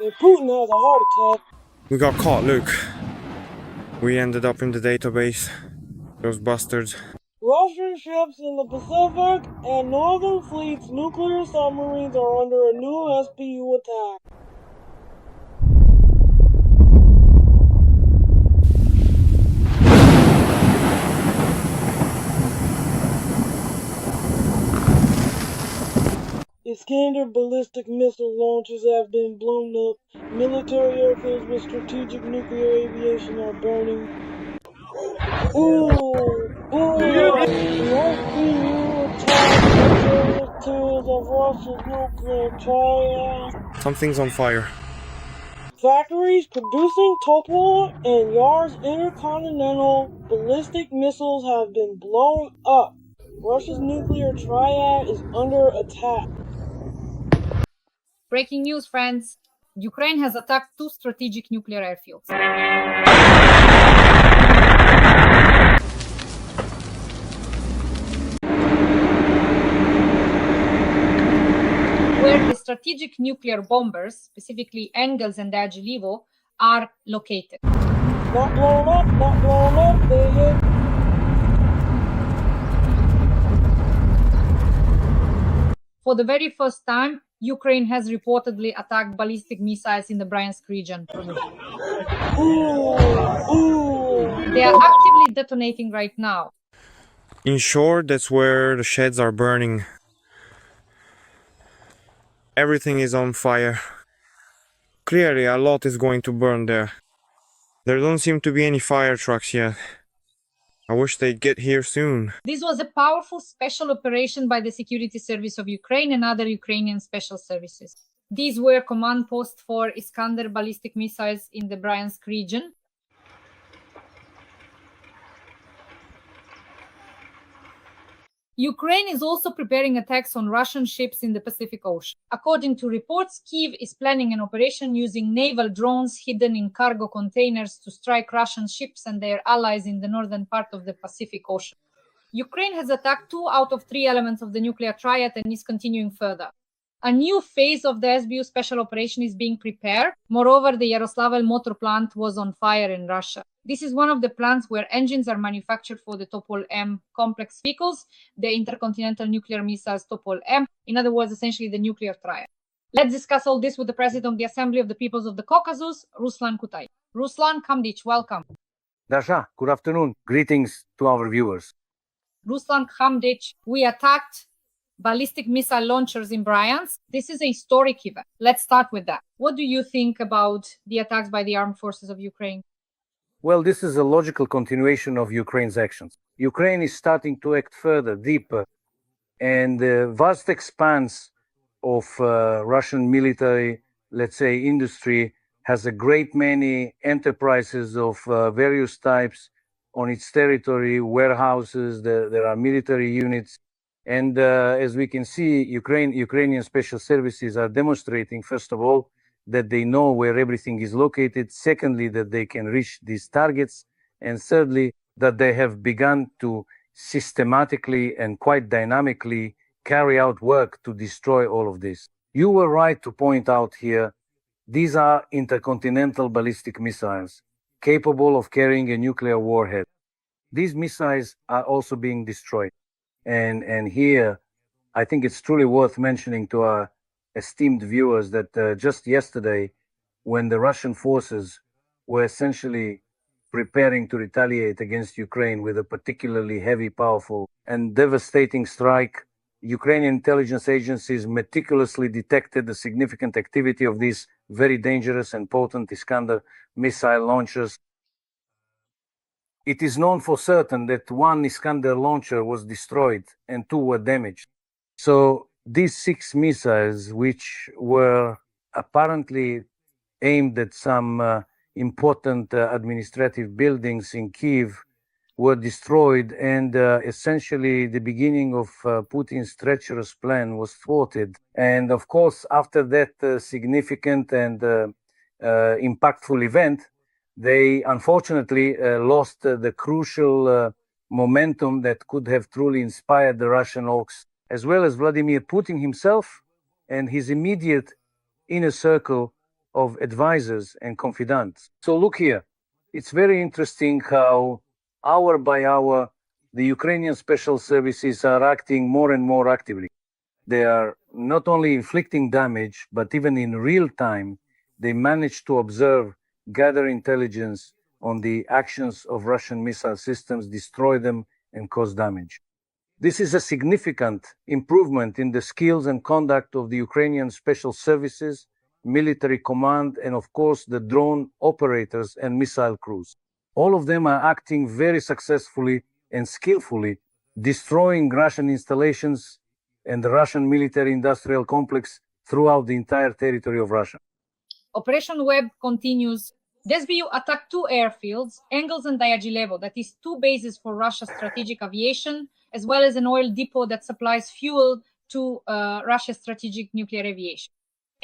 And Putin has a heart attack. We got caught, Luke. We ended up in the database. Those bastards. Russian ships in the Pacific and Northern Fleet's nuclear submarines are under a new SPU attack. Iskander ballistic missile launchers have been blown up. Military airfields with strategic nuclear aviation are burning. The SBU attacked territories of Russia's nuclear triad. Something's on fire. Factories producing Topol and Yar's intercontinental ballistic missiles have been blown up. Russia's nuclear triad is under attack. Breaking news, friends. Ukraine has attacked 2 strategic nuclear airfields. Where the strategic nuclear bombers, specifically Engels and Agilivo, are located. Not blown up, they hit. For the very first time, Ukraine has reportedly attacked ballistic missiles in the Bryansk region. They are actively detonating right now. In short, that's where the sheds are burning. Everything is on fire. Clearly, a lot is going to burn there. There don't seem to be any fire trucks yet. I wish they'd get here soon. This was a powerful special operation by the Security Service of Ukraine and other Ukrainian special services. These were command posts for Iskander ballistic missiles in the Bryansk region. Ukraine is also preparing attacks on Russian ships in the Pacific Ocean. According to reports, Kyiv is planning an operation using naval drones hidden in cargo containers to strike Russian ships and their allies in the northern part of the Pacific Ocean. Ukraine has attacked 2 out of 3 elements of the nuclear triad and is continuing further. A new phase of the SBU special operation is being prepared. Moreover, the Yaroslavl motor plant was on fire in Russia. This is one of the plants where engines are manufactured for the Topol M complex vehicles, the intercontinental nuclear missiles Topol M, in other words, essentially the nuclear triad. Let's discuss all this with the President of the Assembly of the Peoples of the Caucasus, Ruslan Kutaev. Ruslan Khamdich, welcome. Dasha, good afternoon. Greetings to our viewers. Ruslan Khamdich, we attacked ballistic missile launchers in Bryansk. This is a historic event. Let's start with that. What do you think about the attacks by the armed forces of Ukraine? Well, this is a logical continuation of Ukraine's actions. Ukraine is starting to act further, deeper, and the vast expanse of Russian military, let's say, industry has a great many enterprises of various types on its territory, warehouses, there are military units. And as we can see, Ukrainian special services are demonstrating, first of all, that they know where everything is located. Secondly, that they can reach these targets. And thirdly, that they have begun to systematically and quite dynamically carry out work to destroy all of this. You were right to point out here, these are intercontinental ballistic missiles capable of carrying a nuclear warhead. These missiles are also being destroyed. And here, I think it's truly worth mentioning to our esteemed viewers that just yesterday, when the Russian forces were essentially preparing to retaliate against Ukraine with a particularly heavy, powerful, and devastating strike, Ukrainian intelligence agencies meticulously detected the significant activity of these very dangerous and potent Iskander missile launchers. It is known for certain that 1 Iskander launcher was destroyed and 2 were damaged. So these 6 missiles, which were apparently aimed at some important administrative buildings in Kyiv, were destroyed, and essentially the beginning of Putin's treacherous plan was thwarted. And of course, after that significant and impactful event, they unfortunately lost the crucial momentum that could have truly inspired the Russian hawks, as well as Vladimir Putin himself and his immediate inner circle of advisors and confidants. So look here, it's very interesting how hour by hour the Ukrainian special services are acting more and more actively. They are not only inflicting damage, but even in real time, they manage to observe, gather intelligence on the actions of Russian missile systems, destroy them, and cause damage. This is a significant improvement in the skills and conduct of the Ukrainian special services, military command, and of course the drone operators and missile crews. All of them are acting very successfully and skillfully, destroying Russian installations and the Russian military industrial complex throughout the entire territory of Russia. Operation Web continues. DSBU attacked two airfields, Engels and Diaghilevo, that is two bases for Russia's strategic aviation, as well as an oil depot that supplies fuel to Russia's strategic nuclear aviation.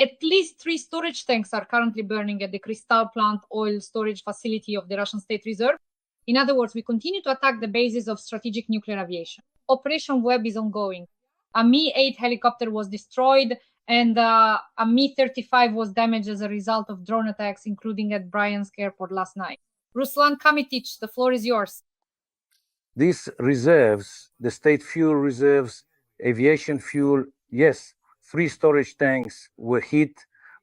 At least 3 storage tanks are currently burning at the Kristall plant oil storage facility of the Russian State Reserve. In other words, we continue to attack the bases of strategic nuclear aviation. Operation Web is ongoing. A Mi-8 helicopter was destroyed, and a Mi-35 was damaged as a result of drone attacks, including at Bryansk airport last night. Ruslan Kutaev, the floor is yours. These reserves, the state fuel reserves, aviation fuel, yes, 3 storage tanks were hit,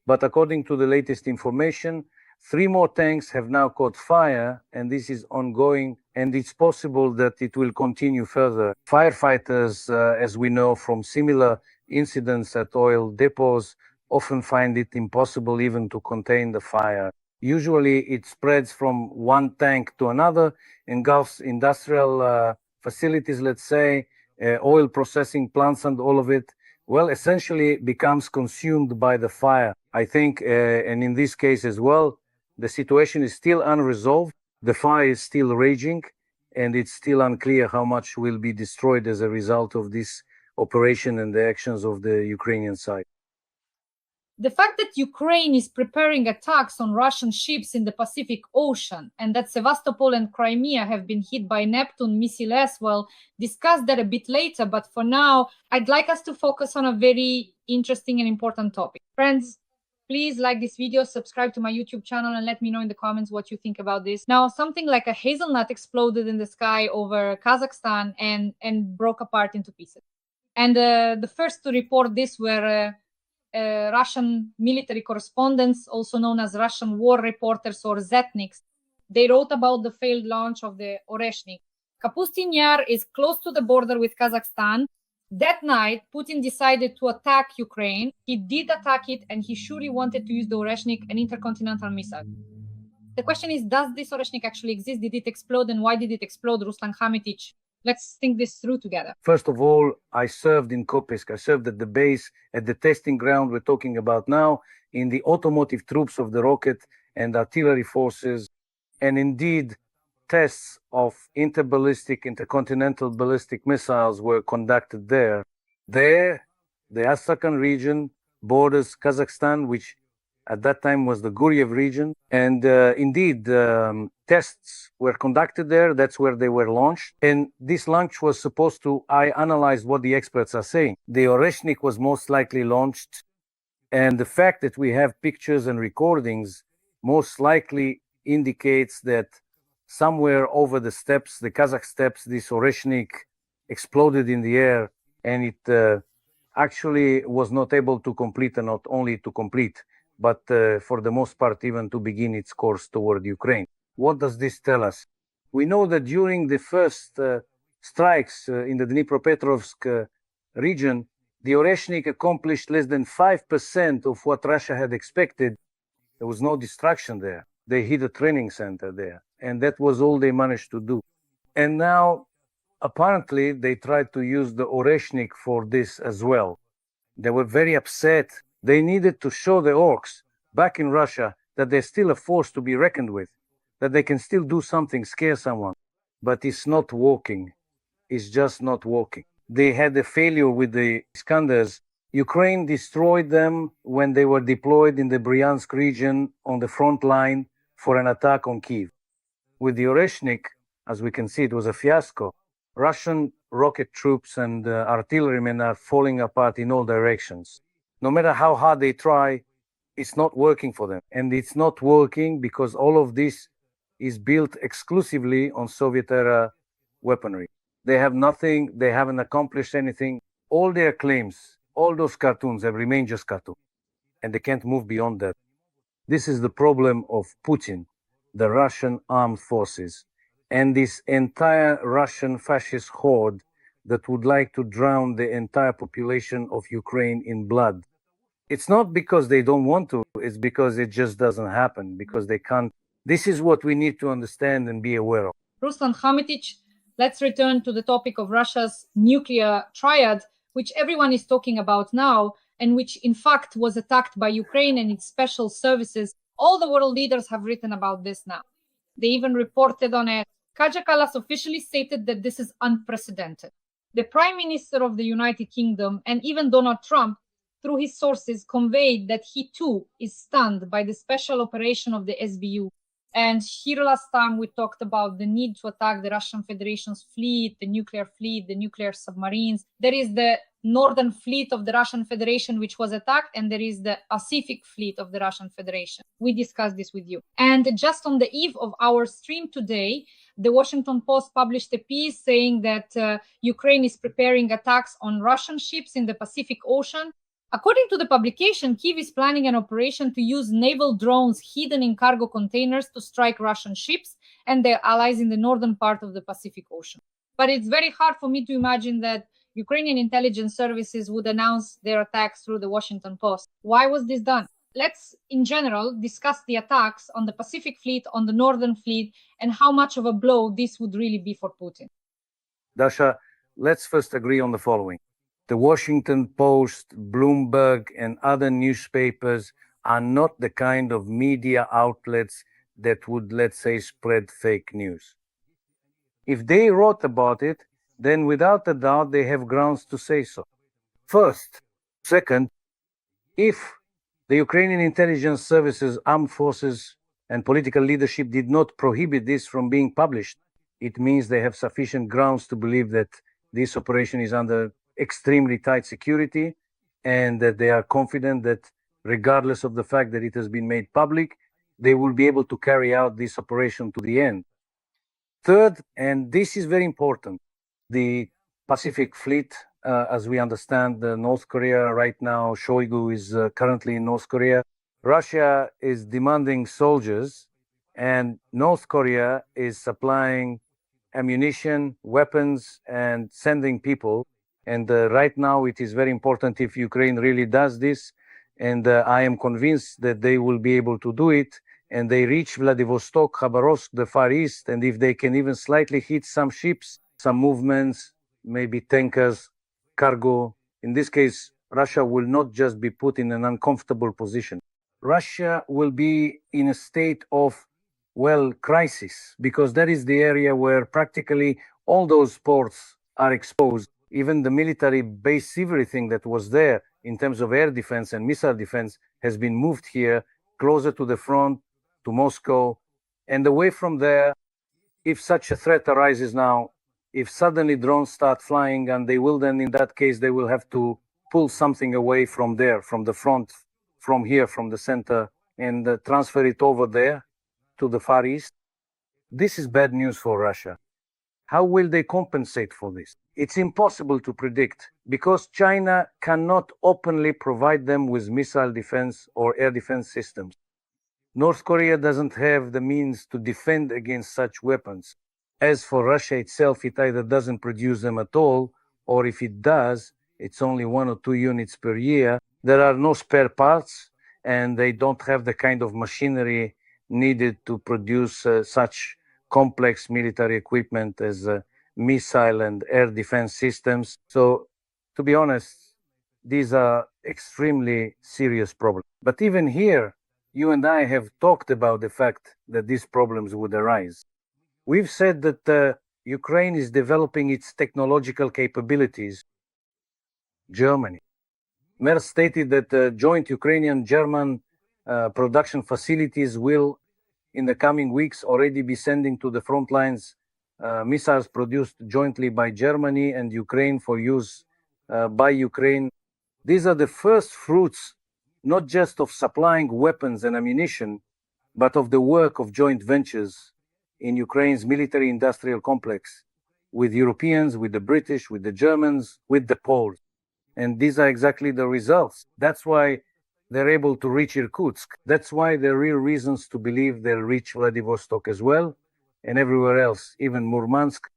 but according to the latest information, 3 more tanks have now caught fire, and this is ongoing, and it's possible that it will continue further. Firefighters, as we know from similar incidents at oil depots, often find it impossible even to contain the fire. Usually it spreads from one tank to another, engulfs industrial facilities, let's say, oil processing plants and all of it. Well, essentially becomes consumed by the fire. I think, and in this case as well, the situation is still unresolved. The fire is still raging, and it's still unclear how much will be destroyed as a result of this operation and the actions of the Ukrainian side. The fact that Ukraine is preparing attacks on Russian ships in the Pacific Ocean and that Sevastopol and Crimea have been hit by Neptune missile as well, discuss that a bit later, but for now, I'd like us to focus on a very interesting and important topic. Friends, please like this video, subscribe to my YouTube channel, and let me know in the comments what you think about this. Now, something like a hazelnut exploded in the sky over Kazakhstan and broke apart into pieces. And the first to report this were Russian military correspondents, also known as Russian war reporters or Zetniks. They wrote about the failed launch of the Oreshnik. Kapustin Yar is close to the border with Kazakhstan. That night, Putin decided to attack Ukraine. He did attack it, and he surely wanted to use the Oreshnik, an intercontinental missile. The question is, does this Oreshnik actually exist? Did it explode, and why did it explode? Ruslan Kutaev, let's think this through together. First of all, I served in Kopisk. I served at the base, at the testing ground we're talking about now, in the automotive troops of the rocket and artillery forces. And indeed, tests of intercontinental ballistic missiles were conducted there. There, the Astrakhan region borders Kazakhstan, which at that time was the Guryev region. And indeed, tests were conducted there. That's where they were launched. And this launch was supposed to, I analyzed what the experts are saying. The Oreshnik was most likely launched. And the fact that we have pictures and recordings most likely indicates that somewhere over the steppes, the Kazakh steppes, this Oreshnik exploded in the air, and it actually was not able to complete, and not only to complete, but for the most part even to begin its course toward Ukraine. What does this tell us? We know that during the first strikes in the Dnipropetrovsk region, the Oreshnik accomplished less than 5% of what Russia had expected. There was no destruction there. They hit a training center there, and that was all they managed to do. And now, apparently, they tried to use the Oreshnik for this as well. They were very upset. They needed to show the orcs back in Russia that they're still a force to be reckoned with, that they can still do something, scare someone. But it's not working. It's just not working. They had a failure with the Iskanders. Ukraine destroyed them when they were deployed in the Bryansk region on the front line for an attack on Kyiv. With the Oreshnik, as we can see, it was a fiasco. Russian rocket troops and artillerymen are falling apart in all directions. No matter how hard they try, it's not working for them. And it's not working because all of this is built exclusively on Soviet-era weaponry. They have nothing, they haven't accomplished anything. All their claims, all those cartoons have remained just cartoons, and they can't move beyond that. This is the problem of Putin, the Russian armed forces, and this entire Russian fascist horde that would like to drown the entire population of Ukraine in blood. It's not because they don't want to, it's because it just doesn't happen, because they can't. This is what we need to understand and be aware of. Ruslan Kutaev, let's return to the topic of Russia's nuclear triad, which everyone is talking about now, and which in fact was attacked by Ukraine and its special services. All the world leaders have written about this now. They even reported on it. Kaja Kallas officially stated that this is unprecedented. The Prime Minister of the United Kingdom and even Donald Trump, through his sources, conveyed that he too is stunned by the special operation of the SBU. And here last time we talked about the need to attack the Russian Federation's fleet, the nuclear submarines. There is the Northern Fleet of the Russian Federation, which was attacked, and there is the Pacific Fleet of the Russian Federation. We discussed this with you. And just on the eve of our stream today, the Washington Post published a piece saying that Ukraine is preparing attacks on Russian ships in the Pacific Ocean. According to the publication, Kyiv is planning an operation to use naval drones hidden in cargo containers to strike Russian ships and their allies in the northern part of the Pacific Ocean. But it's very hard for me to imagine that Ukrainian intelligence services would announce their attacks through the Washington Post. Why was this done? Let's, in general, discuss the attacks on the Pacific Fleet, on the Northern Fleet, and how much of a blow this would really be for Putin. Dasha, let's first agree on the following. The Washington Post, Bloomberg, and other newspapers are not the kind of media outlets that would, let's say, spread fake news. If they wrote about it, then without a doubt they have grounds to say so. First. Second, if the Ukrainian intelligence services, armed forces, and political leadership did not prohibit this from being published, it means they have sufficient grounds to believe that this operation is under extremely tight security, and that they are confident that regardless of the fact that it has been made public, they will be able to carry out this operation to the end. Third, and this is very important, the Pacific Fleet, as we understand, North Korea right now, Shoigu is currently in North Korea. Russia is demanding soldiers, and North Korea is supplying ammunition, weapons, and sending people. And right now it is very important if Ukraine really does this, and I am convinced that they will be able to do it, and they reach Vladivostok, Khabarovsk, the Far East, and if they can even slightly hit some ships, some movements, maybe tankers, cargo, in this case, Russia will not just be put in an uncomfortable position. Russia will be in a state of, well, crisis, because that is the area where practically all those ports are exposed. Even the military base, everything that was there in terms of air defense and missile defense has been moved here, closer to the front, to Moscow. And away from there, if such a threat arises now, if suddenly drones start flying, and they will then, in that case, they will have to pull something away from there, from the front, from here, from the center, and transfer it over there to the Far East. This is bad news for Russia. How will they compensate for this? It's impossible to predict, because China cannot openly provide them with missile defense or air defense systems. North Korea doesn't have the means to defend against such weapons. As for Russia itself, it either doesn't produce them at all, or if it does, it's only 1 or 2 units per year. There are no spare parts, and they don't have the kind of machinery needed to produce such complex military equipment as missile and air defense systems. So, to be honest, these are extremely serious problems. But even here, you and I have talked about the fact that these problems would arise. We've said that Ukraine is developing its technological capabilities. Germany. Mer stated that joint Ukrainian-German production facilities will, in the coming weeks, already be sending to the front lines missiles produced jointly by Germany and Ukraine for use by Ukraine. These are the first fruits not just of supplying weapons and ammunition, but of the work of joint ventures in Ukraine's military-industrial complex with Europeans, with the British, with the Germans, with the Poles. And these are exactly the results. That's why they're able to reach Irkutsk. That's why there are real reasons to believe they'll reach Vladivostok as well, and everywhere else, even Murmansk.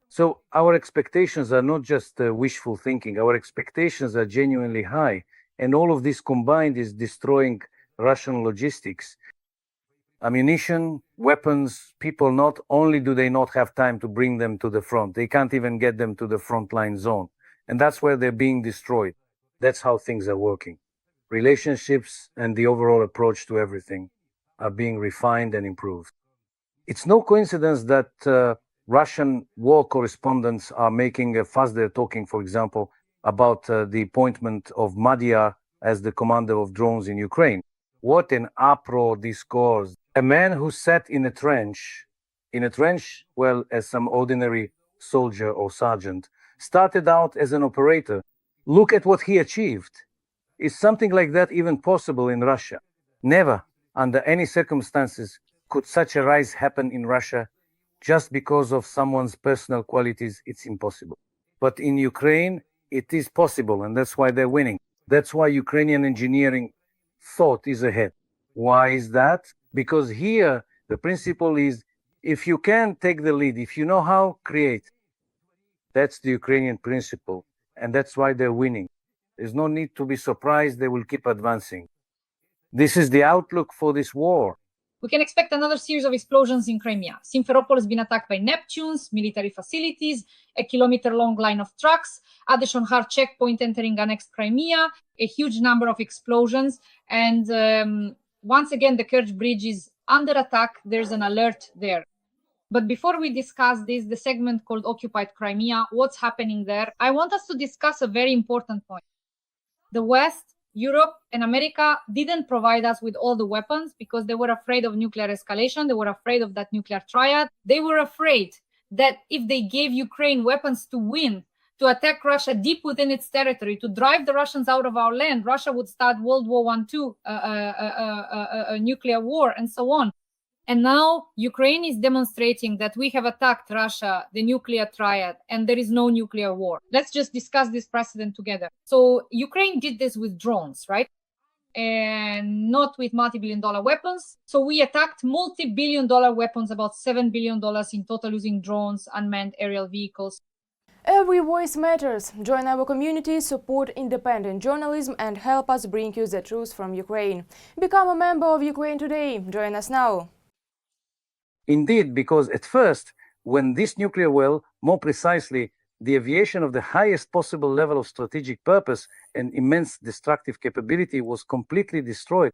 So our expectations are not just wishful thinking. Our expectations are genuinely high. And all of this combined is destroying Russian logistics. Ammunition, weapons, people, not only do they not have time to bring them to the front, they can't even get them to the frontline zone. And that's where they're being destroyed. That's how things are working. Relationships and the overall approach to everything are being refined and improved. It's no coincidence that Russian war correspondents are making a fuss. They're talking, for example, about the appointment of Madhyar as the commander of drones in Ukraine. What an uproar this caused. A man who sat in a trench, well, as some ordinary soldier or sergeant, started out as an operator. Look at what he achieved. Is something like that even possible in Russia? Never, under any circumstances, could such a rise happen in Russia just because of someone's personal qualities. It's impossible. But in Ukraine, it is possible, and that's why they're winning. That's why Ukrainian engineering thought is ahead. Why is that? Because here, the principle is, if you can take the lead, if you know how, create. That's the Ukrainian principle, and that's why they're winning. There's no need to be surprised. They will keep advancing. This is the outlook for this war. We can expect another series of explosions in Crimea. Simferopol has been attacked by Neptunes, military facilities, a kilometer-long line of trucks, Adeshonhar checkpoint entering annexed Crimea, a huge number of explosions, and once again, the Kerch Bridge is under attack. There's an alert there. But before we discuss this, the segment called Occupied Crimea, what's happening there, I want us to discuss a very important point. The West, Europe, and America didn't provide us with all the weapons because they were afraid of nuclear escalation. They were afraid of that nuclear triad. They were afraid that if they gave Ukraine weapons to win, to attack Russia deep within its territory, to drive the Russians out of our land, Russia would start World War II, a nuclear war, and so on. And now Ukraine is demonstrating that we have attacked Russia, the nuclear triad, and there is no nuclear war. Let's just discuss this precedent together. So Ukraine did this with drones, right? And not with multi-billion-dollar weapons. So we attacked multi-billion-dollar weapons, about $7 billion in total, using drones, unmanned aerial vehicles. Every voice matters. Join our community, support independent journalism, and help us bring you the truth from Ukraine. Become a member of Ukraine Today. Join us now. Indeed, because at first, when this nuclear well, more precisely, the aviation of the highest possible level of strategic purpose and immense destructive capability was completely destroyed,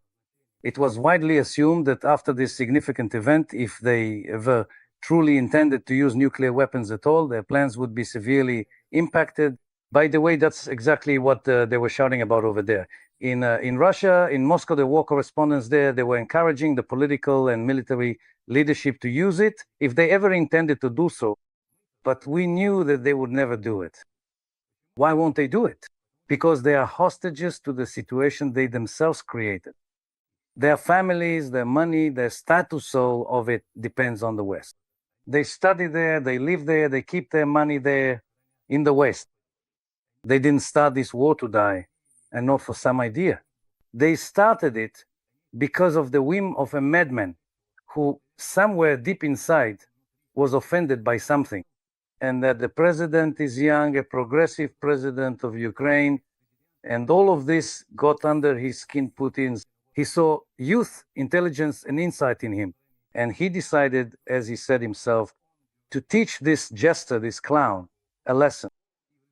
it was widely assumed that after this significant event, if they ever truly intended to use nuclear weapons at all, their plans would be severely impacted. By the way, that's exactly what they were shouting about over there. In Russia, in Moscow, the war correspondents there, they were encouraging the political and military leadership to use it if they ever intended to do so. But we knew that they would never do it. Why won't they do it? Because they are hostages to the situation they themselves created. Their families, their money, their status of it depends on the West. They study there, they live there, they keep their money there in the West. They didn't start this war to die, and not for some idea. They started it because of the whim of a madman who somewhere deep inside was offended by something. And that the president is young, a progressive president of Ukraine, and all of this got under his skin, Putin's. He saw youth, intelligence, and insight in him. And he decided, as he said himself, to teach this jester, this clown, a lesson.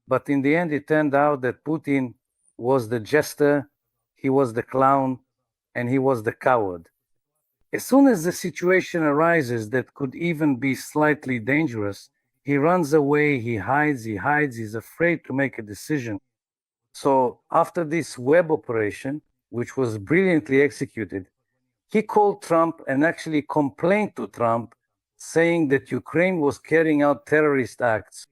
But in the end, it turned out that Putin was the jester, he was the clown, and he was the coward. As soon as the situation arises that could even be slightly dangerous, he runs away, he hides, he's afraid to make a decision. So after this web operation, which was brilliantly executed, he called Trump and actually complained to Trump, saying that Ukraine was carrying out terrorist acts.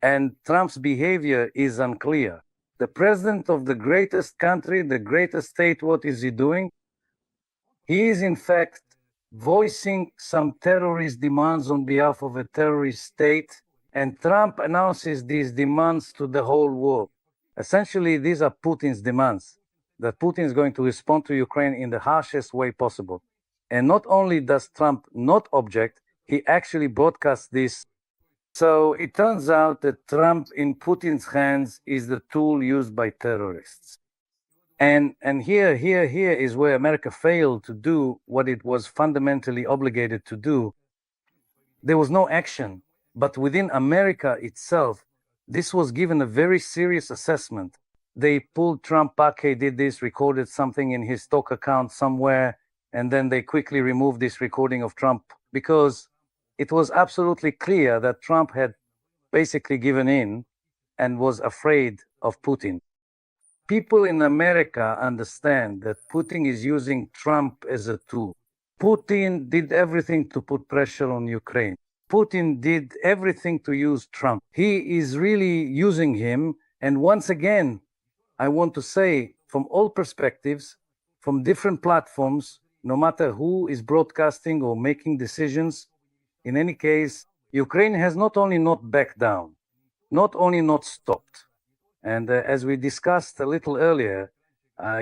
And Trump's behavior is unclear. The president of the greatest country, the greatest state, what is he doing? He is in fact voicing some terrorist demands on behalf of a terrorist state, and Trump announces these demands to the whole world. Essentially, these are Putin's demands, that Putin is going to respond to Ukraine in the harshest way possible. And not only does Trump not object, he actually broadcasts this. So it turns out that Trump in Putin's hands is the tool used by terrorists. And here is where America failed to do what it was fundamentally obligated to do. There was no action, but within America itself, this was given a very serious assessment. They pulled Trump back, he did this, recorded something in his stock account somewhere, and then they quickly removed this recording of Trump because it was absolutely clear that Trump had basically given in and was afraid of Putin. People in America understand that Putin is using Trump as a tool. Putin did everything to put pressure on Ukraine. Putin did everything to use Trump. He is really using him. And once again, I want to say from all perspectives, from different platforms, no matter who is broadcasting or making decisions, in any case, Ukraine has not only not backed down, not only not stopped, and as we discussed a little earlier,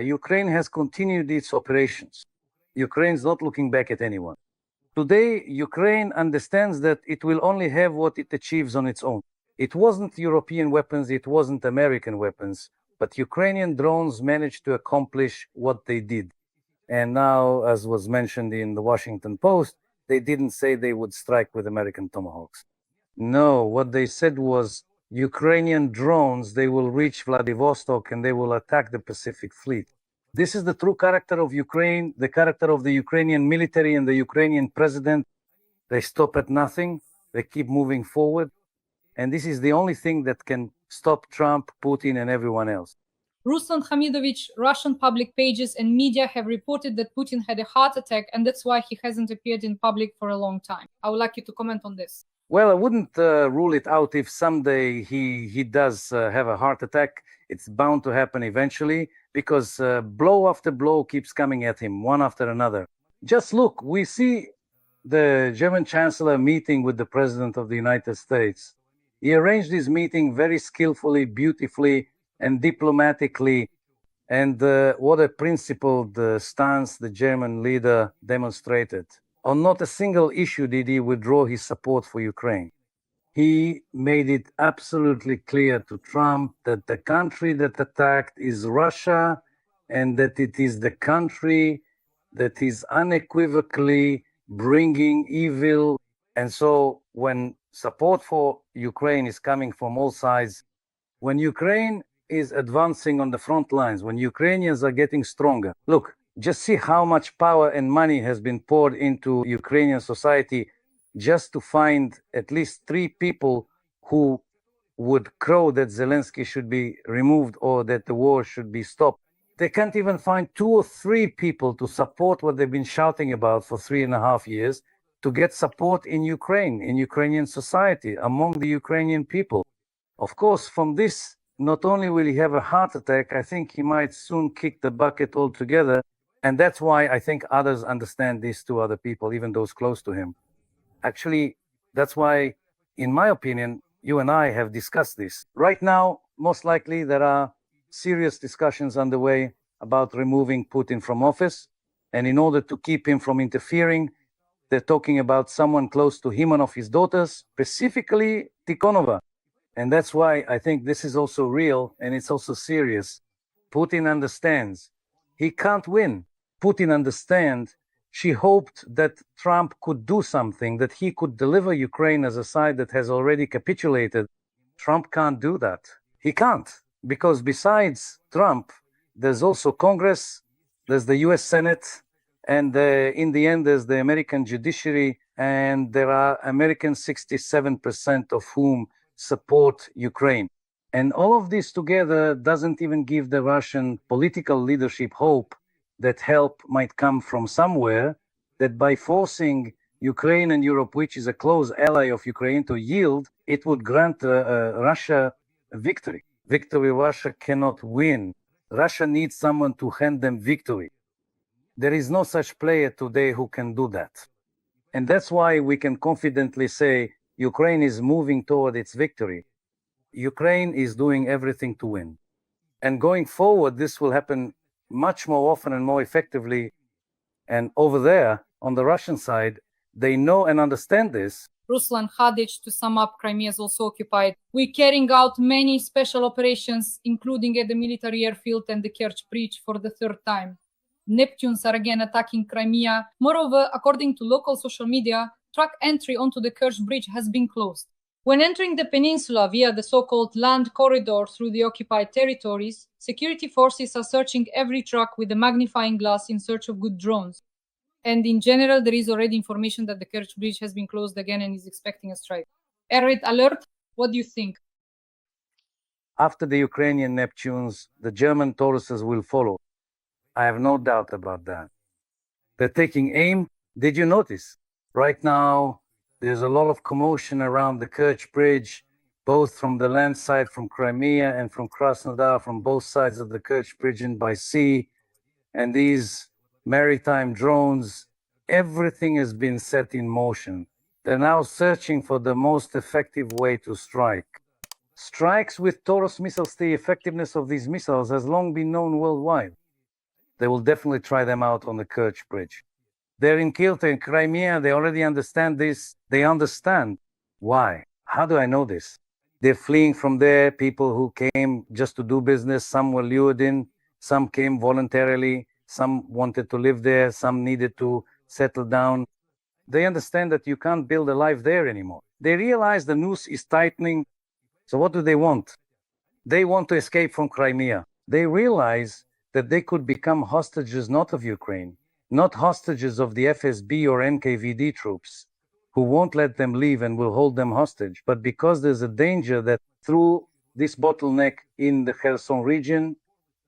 Ukraine has continued its operations. Ukraine is not looking back at anyone. Today, Ukraine understands that it will only have what it achieves on its own. It wasn't European weapons, it wasn't American weapons, but Ukrainian drones managed to accomplish what they did. And now, as was mentioned in the Washington Post, they didn't say they would strike with American Tomahawks. No, what they said was Ukrainian drones, they will reach Vladivostok and they will attack the Pacific Fleet. This is the true character of Ukraine, the character of the Ukrainian military and the Ukrainian president. They stop at nothing, they keep moving forward. And this is the only thing that can stop Trump, Putin, and everyone else. Ruslan Hamidovich, Russian public pages and media have reported that Putin had a heart attack, and that's why he hasn't appeared in public for a long time. I would like you to comment on this. Well, I wouldn't rule it out if someday he does have a heart attack. It's bound to happen eventually because blow after blow keeps coming at him, one after another. Just look, we see the German Chancellor meeting with the President of the United States. He arranged this meeting very skillfully, beautifully, and diplomatically. And what a principled stance the German leader demonstrated. On not a single issue did he withdraw his support for Ukraine. He made it absolutely clear to Trump that the country that attacked is Russia and that it is the country that is unequivocally bringing evil. And so when support for Ukraine is coming from all sides, when Ukraine is advancing on the front lines, when Ukrainians are getting stronger, look, just see how much power and money has been poured into Ukrainian society just to find at least 3 people who would crow that Zelensky should be removed or that the war should be stopped. They can't even find 2 or 3 people to support what they've been shouting about for 3.5 years to get support in Ukraine, in Ukrainian society, among the Ukrainian people. Of course, from this, not only will he have a heart attack, I think he might soon kick the bucket altogether. And that's why I think others understand these 2 other people, even those close to him. Actually, that's why, in my opinion, you and I have discussed this. Right now, most likely there are serious discussions underway about removing Putin from office. And in order to keep him from interfering, they're talking about someone close to him and of his daughters, specifically Tikhonova. And that's why I think this is also real and it's also serious. Putin understands he can't win. Putin understands she hoped that Trump could do something, that he could deliver Ukraine as a side that has already capitulated. Trump can't do that. He can't, because besides Trump, there's also Congress, there's the US Senate, and in the end, there's the American judiciary, and there are American 67% of whom support Ukraine. And all of this together doesn't even give the Russian political leadership hope that help might come from somewhere, that by forcing Ukraine and Europe, which is a close ally of Ukraine, to yield, it would grant Russia a victory. Victory Russia cannot win. Russia needs someone to hand them victory. There is no such player today who can do that. And that's why we can confidently say Ukraine is moving toward its victory. Ukraine is doing everything to win. And going forward, this will happen much more often and more effectively. And over there, on the Russian side, they know and understand this. Ruslan Kutaev, to sum up, Crimea is also occupied. We're carrying out many special operations, including at the military airfield and the Kerch Bridge for the third time. Neptunes are again attacking Crimea. Moreover, according to local social media, truck entry onto the Kerch Bridge has been closed. When entering the peninsula via the so-called land corridor through the occupied territories, security forces are searching every truck with a magnifying glass in search of good drones. And in general, there is already information that the Kerch Bridge has been closed again and is expecting a strike. Air raid alert, what do you think? After the Ukrainian Neptunes, the German Tauruses will follow. I have no doubt about that. They're taking aim. Did you notice? Right now, there's a lot of commotion around the Kerch Bridge, both from the land side, from Crimea, and from Krasnodar, from both sides of the Kerch Bridge and by sea. And these maritime drones, everything has been set in motion. They're now searching for the most effective way to strike. Strikes with Taurus missiles, the effectiveness of these missiles has long been known worldwide. They will definitely try them out on the Kerch Bridge. They're in Kilta in Crimea. They already understand this. They understand why. How do I know this? They're fleeing from there. People who came just to do business. Some were lured in. Some came voluntarily. Some wanted to live there. Some needed to settle down. They understand that you can't build a life there anymore. They realize the noose is tightening. So what do they want? They want to escape from Crimea. They realize that they could become hostages not of Ukraine, not hostages of the FSB or NKVD troops, who won't let them leave and will hold them hostage, but because there's a danger that through this bottleneck in the Kherson region,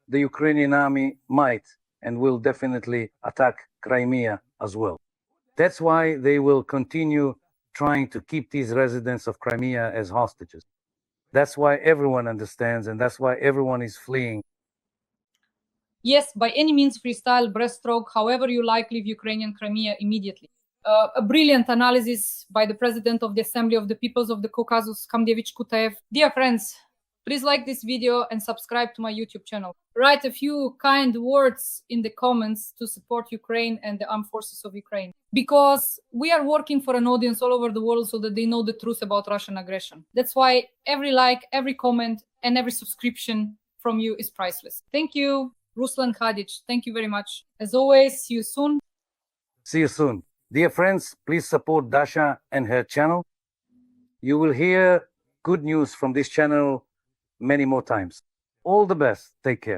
the Ukrainian army might and will definitely attack Crimea as well. That's why they will continue trying to keep these residents of Crimea as hostages. That's why everyone understands, and that's why everyone is fleeing. Yes, by any means, freestyle, breaststroke, however you like, leave Ukrainian Crimea immediately. A brilliant analysis by the President of the Assembly of the Peoples of the Caucasus, Crumbles Kutaev. Dear friends, please like this video and subscribe to my YouTube channel. Write a few kind words in the comments to support Ukraine and the armed forces of Ukraine. Because we are working for an audience all over the world so that they know the truth about Russian aggression. That's why every like, every comment, and every subscription from you is priceless. Thank you. Ruslan Kutaev, thank you very much. As always, see you soon. See you soon. Dear friends, please support Dasha and her channel. You will hear good news from this channel many more times. All the best. Take care.